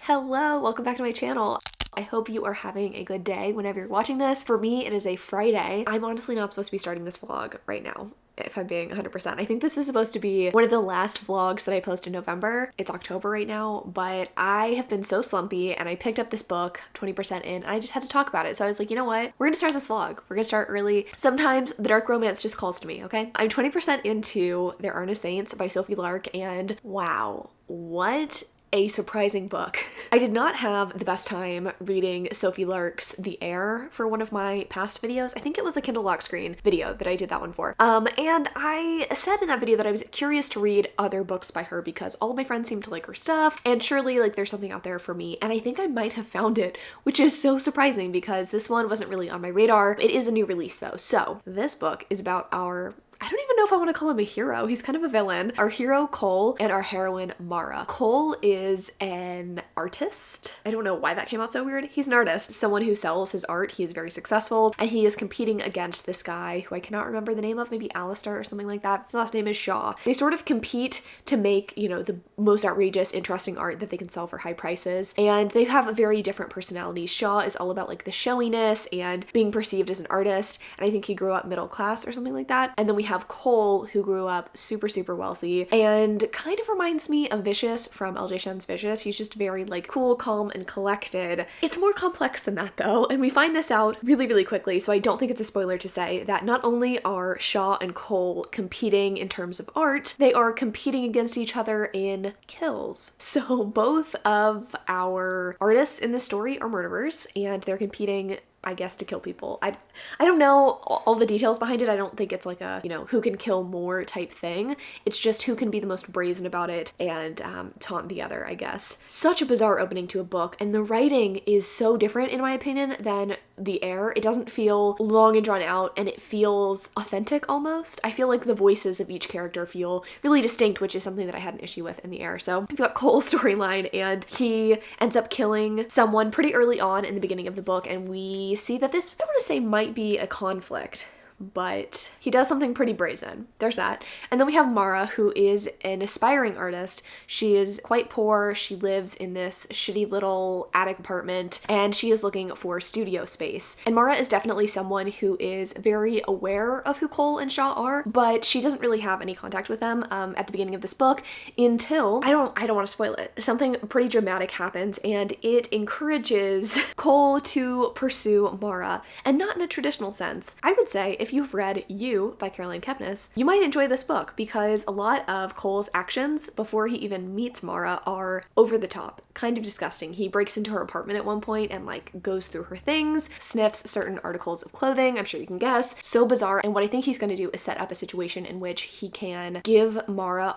Hello, welcome back to my channel. I hope you are having a good day whenever you're watching this. For me, it is a Friday. I'm honestly not supposed to be starting this vlog right now, if I'm being 100%. I think this is supposed to be one of the last vlogs that I post in November. It's October right now, but I have been so slumpy and I picked up this book 20% in and I just had to talk about it. So I was like, you know what? We're gonna start this vlog. We're gonna start early. Sometimes the dark romance just calls to me, okay? I'm 20% into There Are No Saints by Sophie Lark, and wow, what a surprising book. I did not have the best time reading Sophie Lark's The Air for one of my past videos. I think it was a Kindle lock screen video that I did that one for. And I said in that video that I was curious to read other books by her because all of my friends seem to like her stuff, and surely like there's something out there for me, and I think I might have found it, which is so surprising because this one wasn't really on my radar. It is a new release though. So this book is about I don't even know if I want to call him a hero. He's kind of a villain. Our hero, Cole, and our heroine, Mara. Cole is an artist. I don't know why that came out so weird. He's an artist, someone who sells his art. He is very successful, and he is competing against this guy who I cannot remember the name of, maybe Alistair or something like that. His last name is Shaw. They sort of compete to make, you know, the most outrageous, interesting art that they can sell for high prices, and they have very different personalities. Shaw is all about like the showiness and being perceived as an artist, and I think he grew up middle class or something like that. And then we have Cole, who grew up super wealthy and kind of reminds me of Vicious from LJ Shen's Vicious. He's just very like cool, calm, and collected. It's more complex than that though, and we find this out really quickly, so I don't think it's a spoiler to say that not only are Shaw and Cole competing in terms of art, they are competing against each other in kills. So both of our artists in this story are murderers, and they're competing, I guess, to kill people. I don't know all the details behind it. I don't think it's like a, you know, who can kill more type thing. It's just who can be the most brazen about it and taunt the other, I guess. Such a bizarre opening to a book, and the writing is so different in my opinion than The Air. It doesn't feel long and drawn out, and it feels authentic almost. I feel like the voices of each character feel really distinct, which is something that I had an issue with in The Air. So we've got Cole's storyline, and he ends up killing someone pretty early on in the beginning of the book, and we see that this, I don't want to say might be a conflict, but he does something pretty brazen. There's that. And then we have Mara, who is an aspiring artist. She is quite poor. She lives in this shitty little attic apartment, and she is looking for studio space. And Mara is definitely someone who is very aware of who Cole and Shaw are, but she doesn't really have any contact with them at the beginning of this book until, I don't want to spoil it. Something pretty dramatic happens, and it encourages Cole to pursue Mara, and not in a traditional sense. I would say if you've read You by Caroline Kepnes, you might enjoy this book because a lot of Cole's actions before he even meets Mara are over the top, kind of disgusting. He breaks into her apartment at one point and like goes through her things, sniffs certain articles of clothing, I'm sure you can guess. So bizarre. And what I think he's going to do is set up a situation in which he can give Mara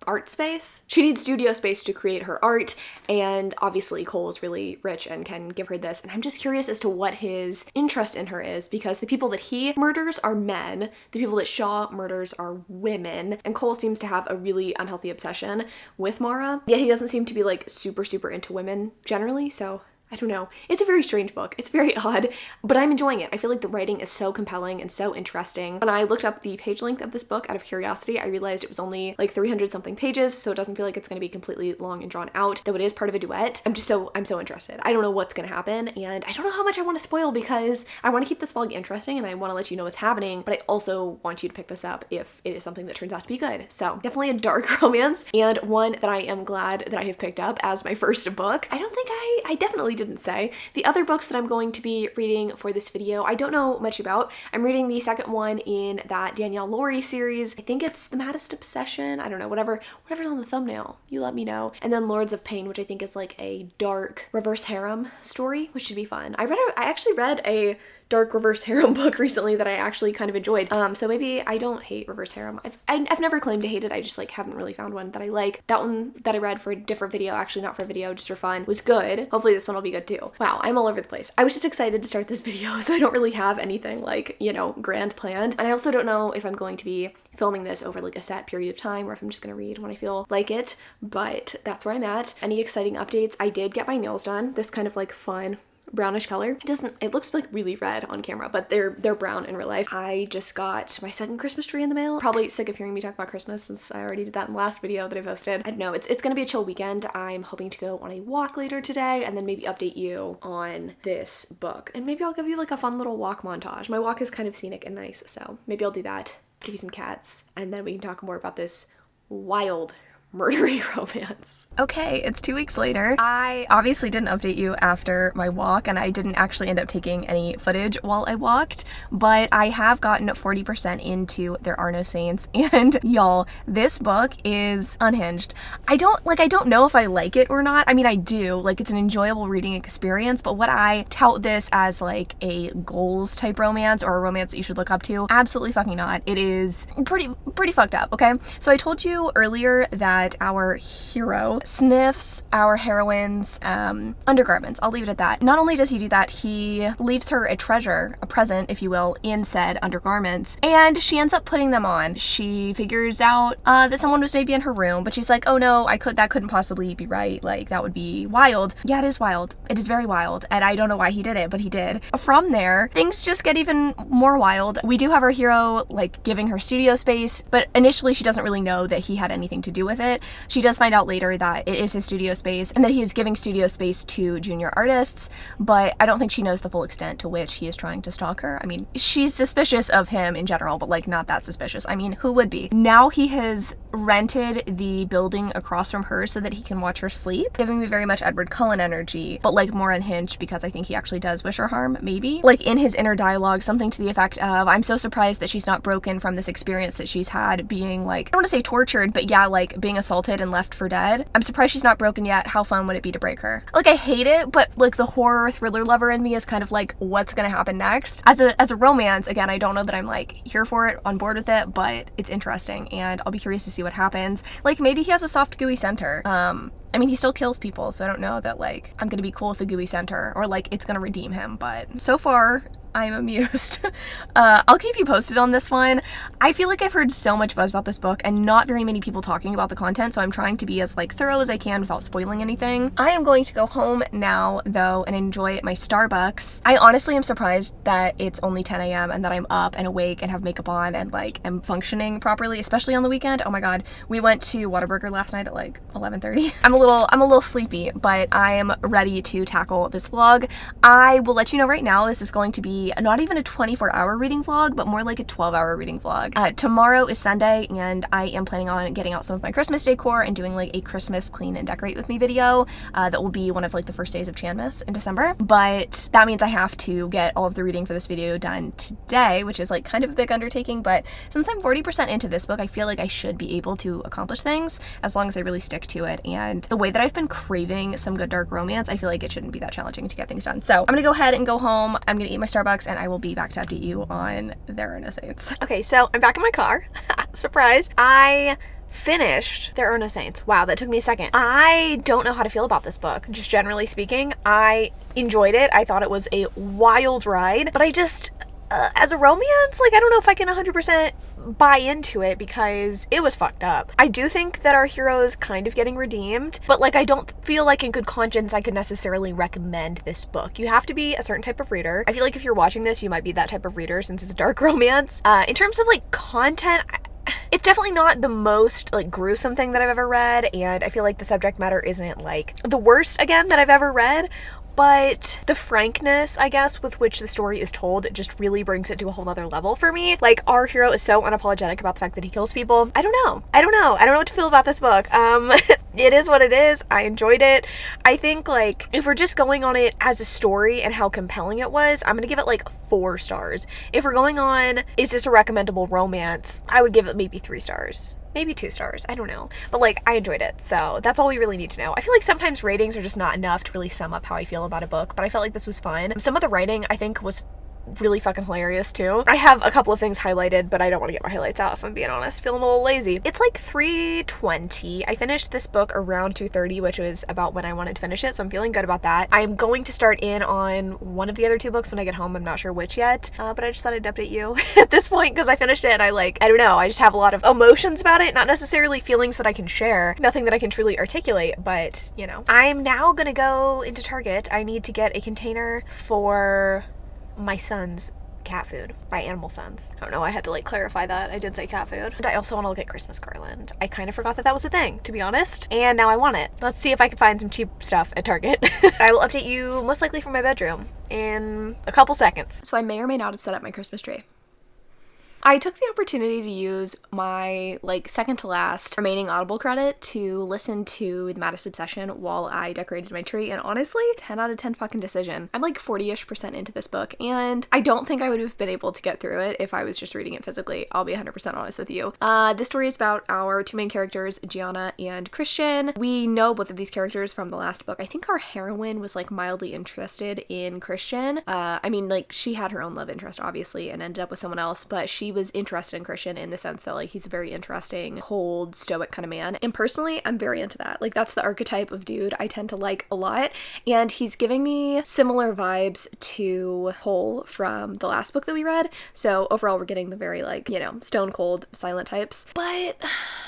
art space. She needs studio space to create her art, and obviously Cole is really rich and can give her this, and I'm just curious as to what his interest in her is, because the people that he murders are men, the people that Shaw murders are women, and Cole seems to have a really unhealthy obsession with Mara, yet he doesn't seem to be like super into women generally, so I don't know. It's a very strange book. It's very odd, but I'm enjoying it. I feel like the writing is so compelling and so interesting. When I looked up the page length of this book out of curiosity, I realized it was only like 300 something pages, so it doesn't feel like it's going to be completely long and drawn out, though it is part of a duet. I'm so interested. I don't know what's going to happen, and I don't know how much I want to spoil because I want to keep this vlog interesting and I want to let you know what's happening, but I also want you to pick this up if it is something that turns out to be good. So definitely a dark romance, and one that I am glad that I have picked up as my first book. I definitely didn't say. The other books that I'm going to be reading for this video, I don't know much about. I'm reading the second one in that Danielle Laurie series. I think it's The Maddest Obsession. I don't know, whatever's on the thumbnail, you let me know. And then Lords of Pain, which I think is like a dark reverse harem story, which should be fun. I actually read a dark reverse harem book recently that I actually kind of enjoyed. So maybe I don't hate reverse harem. I've never claimed to hate it. I just like haven't really found one that I like. That one that I read for a different video, actually not for a video, just for fun, was good. Hopefully this one will be good too. Wow, I'm all over the place. I was just excited to start this video, so I don't really have anything like, you know, grand planned. And I also don't know if I'm going to be filming this over like a set period of time or if I'm just gonna read when I feel like it, but that's where I'm at. Any exciting updates? I did get my nails done. This kind of like fun brownish color. It looks like really red on camera, but they're brown in real life. I just got my second Christmas tree in the mail. Probably sick of hearing me talk about Christmas since I already did that in the last video that I posted. I don't know, it's gonna be a chill weekend. I'm hoping to go on a walk later today and then maybe update you on this book. And maybe I'll give you like a fun little walk montage. My walk is kind of scenic and nice, so maybe I'll do that, give you some cats, and then we can talk more about this wild murdery romance. Okay, it's 2 weeks later. I obviously didn't update you after my walk, and I didn't actually end up taking any footage while I walked, but I have gotten 40% into There Are No Saints, and y'all, this book is unhinged. I don't know if I like it or not. I mean, I do. Like, it's an enjoyable reading experience, but would I tout this as like a goals type romance or a romance that you should look up to? Absolutely fucking not. It is pretty fucked up, okay? So I told you earlier that our hero sniffs our heroine's undergarments. I'll leave it at that. Not only does he do that, he leaves her a treasure, a present, if you will, in said undergarments, and she ends up putting them on. She figures out that someone was maybe in her room, but she's like, oh no, that couldn't possibly be right. Like, that would be wild. Yeah, it is wild. It is very wild, and I don't know why he did it, but he did. From there, things just get even more wild. We do have our hero, like, giving her studio space, but initially she doesn't really know that he had anything to do with it. She does find out later that it is his studio space and that he is giving studio space to junior artists, but I don't think she knows the full extent to which he is trying to stalk her. I mean, she's suspicious of him in general, but like not that suspicious. I mean, who would be? Now he has rented the building across from her so that he can watch her sleep, giving me very much Edward Cullen energy, but like more unhinged because I think he actually does wish her harm, maybe. Like in his inner dialogue, something to the effect of, I'm so surprised that she's not broken from this experience that she's had being like, I don't want to say tortured, but yeah, like being assaulted and left for dead. I'm surprised she's not broken yet. How fun would it be to break her? Like, I hate it, but like the horror thriller lover in me is kind of like, what's gonna happen next? As a romance, again, I don't know that I'm like here for it, on board with it, but it's interesting and I'll be curious to see what happens. Like, maybe he has a soft gooey center. I mean, he still kills people, so I don't know that like I'm gonna be cool with the gooey center or like it's gonna redeem him, but so far I'm amused. I'll keep you posted on this one. I feel like I've heard so much buzz about this book and not very many people talking about the content, so I'm trying to be as like thorough as I can without spoiling anything. I am going to go home now though and enjoy my Starbucks. I honestly am surprised that it's only 10 a.m. and that I'm up and awake and have makeup on and like am functioning properly, especially on the weekend. Oh my god, we went to Whataburger last night at like 11:30. I'm a little sleepy, but I am ready to tackle this vlog. I will let you know right now, this is going to be not even a 24-hour reading vlog, but more like a 12-hour reading vlog. Tomorrow is Sunday, and I am planning on getting out some of my Christmas decor and doing like a Christmas clean and decorate with me video. That will be one of like the first days of Chanmas in December, but that means I have to get all of the reading for this video done today, which is like kind of a big undertaking, but since I'm 40% into this book, I feel like I should be able to accomplish things as long as I really stick to it, and the way that I've been craving some good dark romance, I feel like it shouldn't be that challenging to get things done. So I'm gonna go ahead and go home. I'm gonna eat my Starbucks and I will be back to update you on There Are No Saints. Okay, so I'm back in my car. Surprise. I finished There Are No Saints. Wow, that took me a second. I don't know how to feel about this book. Just generally speaking, I enjoyed it. I thought it was a wild ride, but I just, as a romance, like I don't know if I can 100% buy into it because it was fucked up. I do think that our hero is kind of getting redeemed, but like I don't feel like in good conscience I could necessarily recommend this book. You have to be a certain type of reader. I feel like if you're watching this, you might be that type of reader since it's a dark romance. In terms of like content, it's definitely not the most like gruesome thing that I've ever read, and I feel like the subject matter isn't like the worst again that I've ever read, but the frankness, I guess, with which the story is told just really brings it to a whole nother level for me. Like, our hero is so unapologetic about the fact that he kills people. I don't know what to feel about this book. It is what it is. I enjoyed it. I think, like, if we're just going on it as a story and how compelling it was, I'm gonna give it, like, 4 stars. If we're going on, is this a recommendable romance, I would give it maybe 3 stars. Maybe 2 stars, I don't know. But like, I enjoyed it, so that's all we really need to know. I feel like sometimes ratings are just not enough to really sum up how I feel about a book, but I felt like this was fun. Some of the writing I think was really fucking hilarious too. I have a couple of things highlighted, but I don't want to get my highlights out if I'm being honest. Feeling a little lazy. It's like 3:20. I finished this book around 2:30, which was about when I wanted to finish it, so I'm feeling good about that. I'm going to start in on one of the other 2 books when I get home. I'm not sure which yet, but I just thought I'd update you at this point because I finished it and I don't know, I just have a lot of emotions about it, not necessarily feelings that I can share, nothing that I can truly articulate, but you know. I'm now gonna go into Target. I need to get a container for my son's cat food. My animal sons. I don't know, I had to like clarify that. I did say cat food. And I also want to look at Christmas garland. I kind of forgot that that was a thing, to be honest. And now I want it. Let's see if I can find some cheap stuff at Target. I will update you most likely from my bedroom in a couple seconds. So I may or may not have set up my Christmas tree. I took the opportunity to use my second to last remaining Audible credit to listen to the Maddest Obsession while I decorated my tree, and honestly, 10 out of 10 fucking decision. I'm like 40-ish% into this book, and I don't think I would have been able to get through it if I was just reading it physically. I'll be 100% honest with you. This story is about our 2 main characters, Gianna and Christian. We know both of these characters from the last book. I think our heroine was mildly interested in Christian. I mean, she had her own love interest, obviously, and ended up with someone else, but she was interested in Christian in the sense that he's a very interesting, cold, stoic kind of man. And personally, I'm very into that. That's the archetype of dude I tend to like a lot. And he's giving me similar vibes to Cole from the last book that we read. So overall, we're getting the very stone cold, silent types. But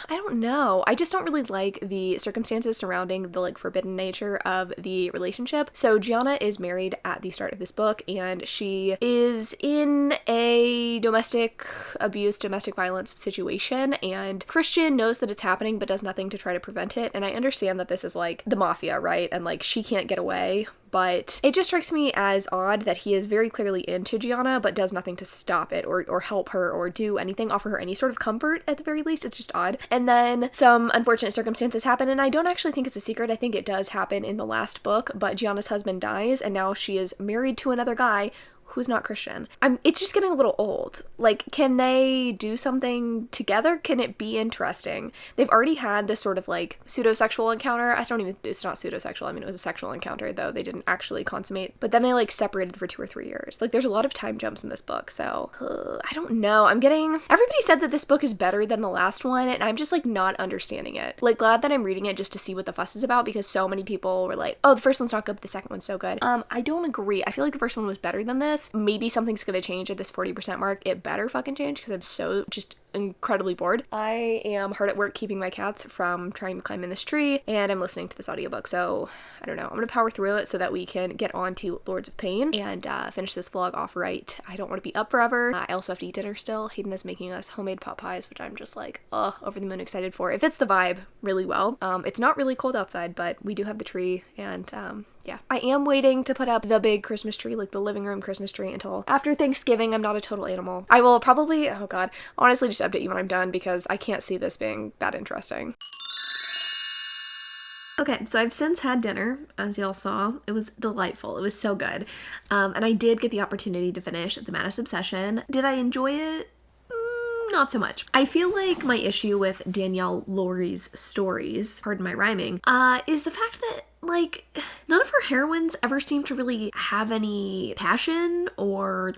I don't know. I just don't really like the circumstances surrounding the forbidden nature of the relationship. So Gianna is married at the start of this book, and she is in a domestic abuse, domestic violence situation, and Christian knows that it's happening but does nothing to try to prevent it. And I understand that this is the mafia, right? And she can't get away, but it just strikes me as odd that he is very clearly into Gianna but does nothing to stop it or help her or do anything, offer her any sort of comfort at the very least. It's just odd. And then some unfortunate circumstances happen, and I don't actually think it's a secret. I think it does happen in the last book, but Gianna's husband dies and now she is married to another guy who's not Christian. It's just getting a little old. Can they do something together? Can it be interesting? They've already had this sort of pseudo-sexual encounter. It's not pseudo-sexual. I mean, it was a sexual encounter, though they didn't actually consummate. But then they separated for 2 or 3 years. There's a lot of time jumps in this book, so I don't know. Everybody said that this book is better than the last one, and I'm just not understanding it. Glad that I'm reading it just to see what the fuss is about, because so many people were oh, the first one's not good, but the second one's so good. I don't agree. I feel the first one was better than this. Maybe something's gonna change at this 40% mark. It better fucking change, because I'm so just incredibly bored. I am hard at work keeping my cats from trying to climb in this tree, and I'm listening to this audiobook, so I don't know. I'm gonna power through it so that we can get on to Lords of Pain and finish this vlog off right. I don't want to be up forever. I also have to eat dinner still. Hayden is making us homemade pot pies, which I'm just over the moon excited for. It fits the vibe really well. It's not really cold outside, but we do have the tree, and yeah. I am waiting to put up the big Christmas tree, the living room Christmas tree, until after Thanksgiving. I'm not a total animal. I will probably, oh god, honestly just update you when I'm done, because I can't see this being that interesting. Okay, so I've since had dinner, as y'all saw. It was delightful. It was so good. And I did get the opportunity to finish The Maddest Obsession. Did I enjoy it? Not so much. I feel my issue with Danielle Laurie's stories, pardon my rhyming, is the fact that none of her heroines ever seem to really have any passion or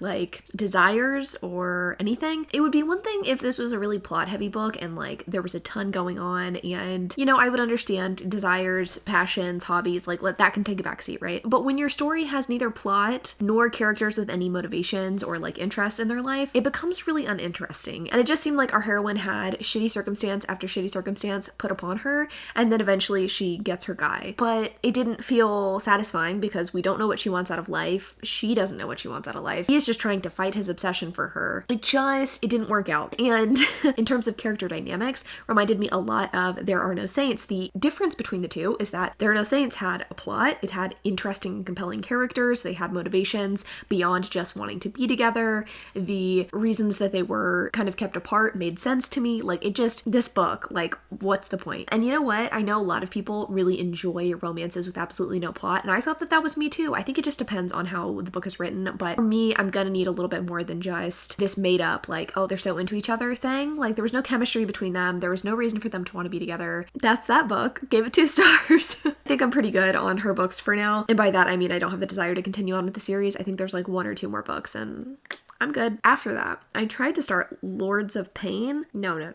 desires or anything. It would be one thing if this was a really plot heavy book and there was a ton going on, and I would understand desires, passions, hobbies, that can take a backseat, right? But when your story has neither plot nor characters with any motivations or interests in their life, it becomes really uninteresting. And it just seemed our heroine had shitty circumstance after shitty circumstance put upon her, and then eventually she gets her guy. But it didn't feel satisfying because we don't know what she wants out of life. She doesn't know what she wants out of life. He is just trying to fight his obsession for her. It didn't work out. And in terms of character dynamics, reminded me a lot of There Are No Saints. The difference between the two is that There Are No Saints had a plot. It had interesting and compelling characters. They had motivations beyond just wanting to be together. The reasons that they were kind of kept apart made sense to me. This book, what's the point? And you know what? I know a lot of people really enjoy romance romances with absolutely no plot, and I thought that was me too. I think it just depends on how the book is written, but for me, I'm gonna need a little bit more than just this made up, like, oh, they're so into each other thing. Like, there was no chemistry between them. There was no reason for them to want to be together. That's that book. Gave it 2 stars. I think I'm pretty good on her books for now, and by that I mean I don't have the desire to continue on with the series. I think there's like 1 or 2 more books, and I'm good. After that, I tried to start Lords of Pain. No.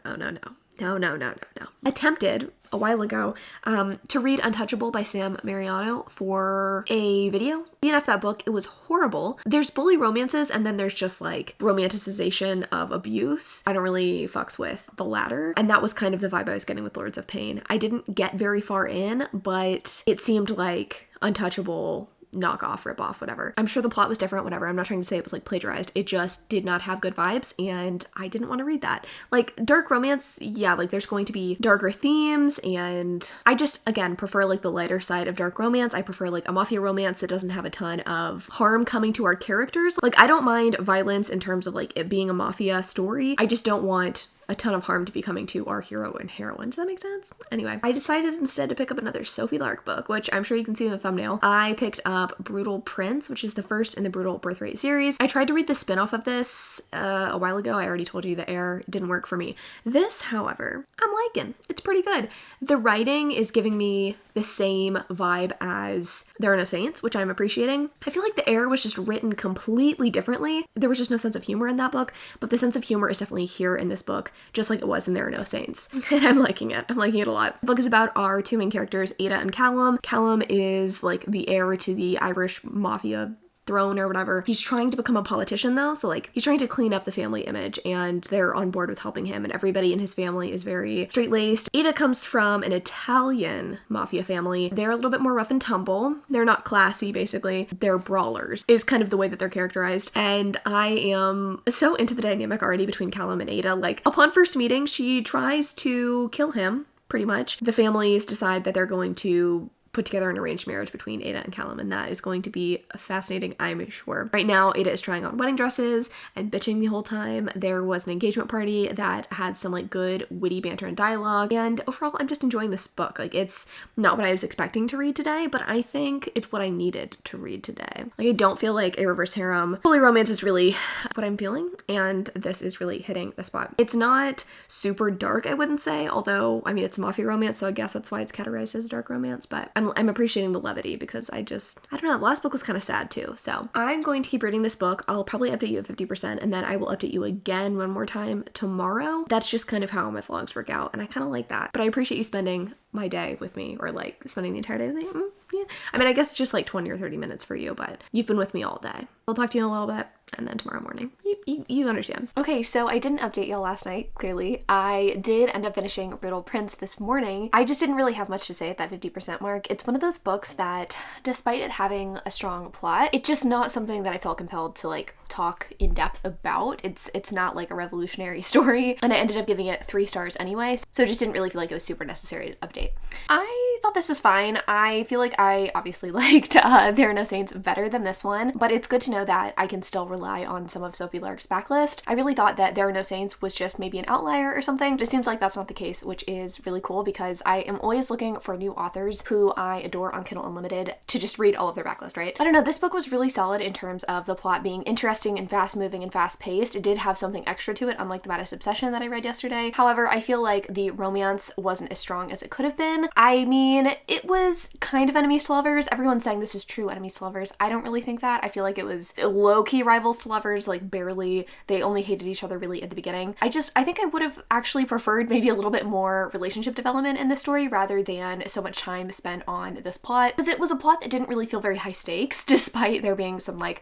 Attempted a while ago to read Untouchable by Sam Mariano for a video. DNF that book, it was horrible. There's bully romances, and then there's just like romanticization of abuse. I don't really fucks with the latter, and that was kind of the vibe I was getting with Lords of Pain. I didn't get very far in, but it seemed like Untouchable knockoff, rip-off, whatever. I'm sure the plot was different, whatever. I'm not trying to say it was like plagiarized. It just did not have good vibes, and I didn't want to read that. Like, dark romance, yeah, like there's going to be darker themes, and I just, again, prefer like the lighter side of dark romance. I prefer like a mafia romance that doesn't have a ton of harm coming to our characters. Like, I don't mind violence in terms of like it being a mafia story. I just don't want a ton of harm to be coming to our hero and heroine. Does that make sense? Anyway, I decided instead to pick up another Sophie Lark book, which I'm sure you can see in the thumbnail. I picked up Brutal Prince, which is the first in the Brutal Birthright series. I tried to read the spin-off of this a while ago. I already told you the air didn't work for me. This, however, I'm liking. It's pretty good. The writing is giving me the same vibe as There Are No Saints, which I'm appreciating. I feel like the air was just written completely differently. There was just no sense of humor in that book, but the sense of humor is definitely here in this book, just like it was in There Are No Saints. And I'm liking it. I'm liking it a lot. The book is about our 2 main characters, Ada and Callum. Callum is like the heir to the Irish mafia throne or whatever. He's trying to become a politician though, so like he's trying to clean up the family image, and they're on board with helping him, and everybody in his family is very straight-laced. Ada comes from an Italian mafia family. They're a little bit more rough and tumble. They're not classy, basically. They're brawlers, is kind of the way that they're characterized, and I am so into the dynamic already between Callum and Ada. Like, upon first meeting, she tries to kill him, pretty much. The families decide that they're going to put together an arranged marriage between Ada and Callum, and that is going to be fascinating, I'm sure. Right now, Ada is trying on wedding dresses and bitching the whole time. There was an engagement party that had some like good witty banter and dialogue, and overall, I'm just enjoying this book. Like, it's not what I was expecting to read today, but I think it's what I needed to read today. Like, I don't feel like a reverse harem. Holy romance is really what I'm feeling, and this is really hitting the spot. It's not super dark, I wouldn't say, although, I mean, it's a mafia romance, so I guess that's why it's categorized as a dark romance, but I'm appreciating the levity because I don't know, the last book was kind of sad too. So I'm going to keep reading this book. I'll probably update you at 50%, and then I will update you again one more time tomorrow. That's just kind of how my vlogs work out, and I kind of like that. But I appreciate you spending my day with me, or like spending the entire day with me. Yeah. I mean, I guess it's just like 20 or 30 minutes for you, but you've been with me all day. I'll talk to you in a little bit, and then tomorrow morning. You understand. Okay, so I didn't update y'all last night, clearly. I did end up finishing Brittle Prince this morning. I just didn't really have much to say at that 50% mark. It's one of those books that, despite it having a strong plot, it's just not something that I felt compelled to like talk in depth about. It's not like a revolutionary story, and I ended up giving it 3 stars anyway, so it just didn't really feel like it was super necessary to update. I thought this was fine. I feel like I obviously liked There Are No Saints better than this one, but it's good to know that I can still rely on some of Sophie Lark's backlist. I really thought that There Are No Saints was just maybe an outlier or something, but it seems like that's not the case, which is really cool because I am always looking for new authors who I adore on Kindle Unlimited to just read all of their backlist, right? I don't know, this book was really solid in terms of the plot being interesting and fast-moving and fast-paced. It did have something extra to it, unlike the Maddest Obsession that I read yesterday. However, I feel like the romance wasn't as strong as it could have been. I mean, it was kind of enemies to lovers. Everyone's saying this is true enemies to lovers. I don't really think that. I feel like it was low-key rivals to lovers, like barely. They only hated each other really at the beginning. I think I would have actually preferred maybe a little bit more relationship development in this story rather than so much time spent on this plot, because it was a plot that didn't really feel very high stakes, despite there being some like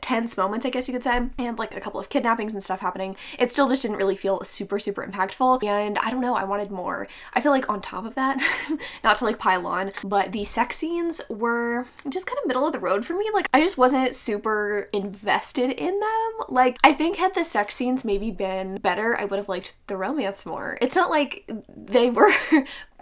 tense moments, I guess you could say, and like a couple of kidnappings and stuff happening. It still just didn't really feel super impactful, and I don't know, I wanted more. I feel like on top of that, not to like pile on, but the sex scenes were just kind of middle of the road for me. Like, I just wasn't super invested in them. Like, I think had the sex scenes maybe been better, I would have liked the romance more. It's not like they were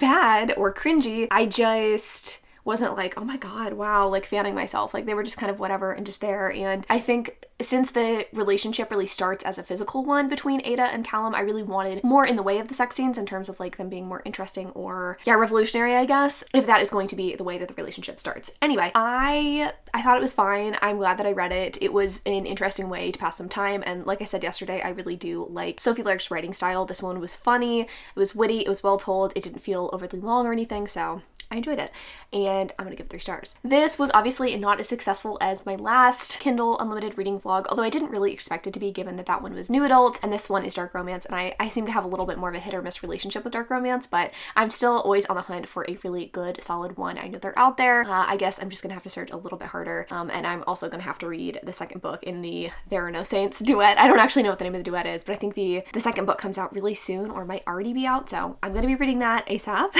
bad or cringy. I just wasn't like, oh my god, wow, like fanning myself. Like they were just kind of whatever and just there. And I think since the relationship really starts as a physical one between Ada and Callum, I really wanted more in the way of the sex scenes in terms of like them being more interesting or revolutionary, I guess, if that is going to be the way that the relationship starts. Anyway, I thought it was fine. I'm glad that I read it. It was an interesting way to pass some time, and like I said yesterday, I really do like Sophie Lark's writing style. This one was funny, it was witty, it was well told, it didn't feel overly long or anything, so I enjoyed it, and I'm gonna give it 3 stars. This was obviously not as successful as my last Kindle Unlimited reading vlog, although I didn't really expect it to be, given that that one was new adult and this one is dark romance, and I seem to have a little bit more of a hit or miss relationship with dark romance, but I'm still always on the hunt for a really good, solid one. I know they're out there. I guess I'm just gonna have to search a little bit harder, and I'm also gonna have to read the second book in the There Are No Saints duet. I don't actually know what the name of the duet is, but I think the second book comes out really soon, or might already be out, so I'm gonna be reading that ASAP.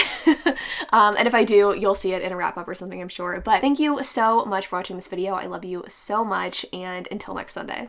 And if I do, you'll see it in a wrap up or something, I'm sure. But thank you so much for watching this video. I love you so much, and until next Sunday.